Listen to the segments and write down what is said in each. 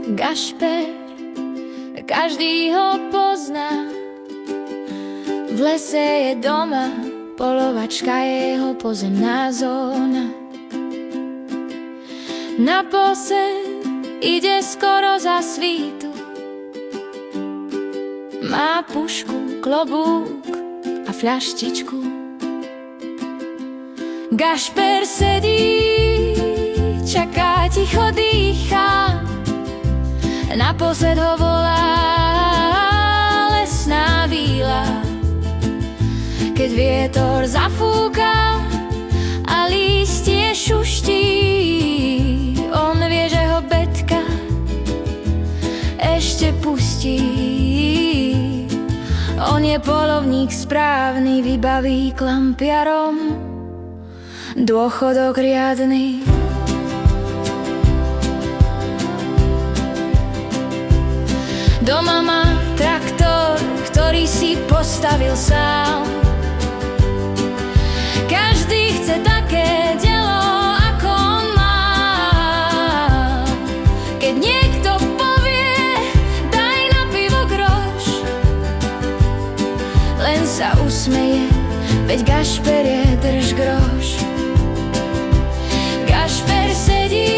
Gašper, každý ho pozná. V lese je doma, polovačka je jeho pozemná zóna. Na posed ide skoro za svítu. Má pušku, klobúk a fľaštičku. Gašper sedí, čaká, ticho dýchá. Naposled ho volá lesná víla. Keď vietor zafúka a lístie šuští, on vie, že ho betka ešte pustí. On je polovník správny, vybaví klampiarom dôchodok riadny. Doma má traktor, ktorý si postavil sám. Každý chce také dielo, ako on má. Keď niekto povie, daj na pivo groš, len sa usmeje, veď Gašper je drž groš. Gašper sedí,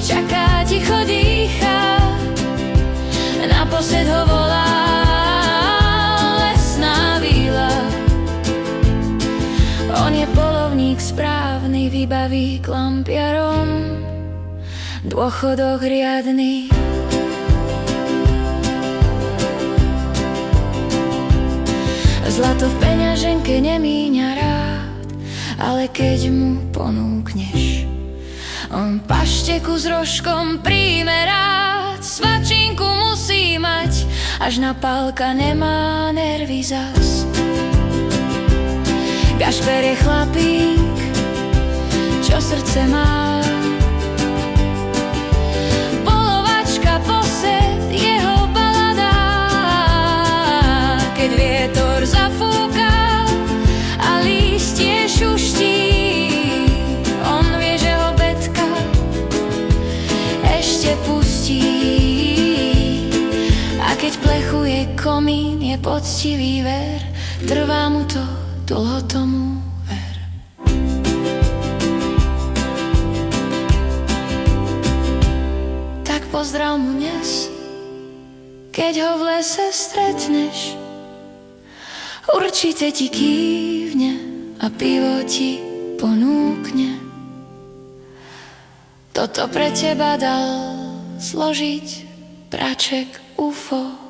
čaká, ticho dýchá. Naposled ho volá lesná víla. On je polovník správny, vybaví klampiarom dôchodok riadny. Zlato v peňaženke nemíňa rád, ale keď mu ponúkneš, on pašteku s rožkom príjme rád. Svačinku musí mať, až na pálka nemá nervy zas. Gašper je chlapík, čo srdce má. Polovačka posed, jeho balada. Keď vietor zafúka a lístie šuští, on vie, že ho betka ešte pustí. A keď plechuje komín, je poctivý ver, trvá mu to, dlho tomu ver. Tak pozdrav mu dnes, keď ho v lese stretneš. Určite ti kývne a pivo ti ponúkne. Toto pre teba dal zložiť praček UFO.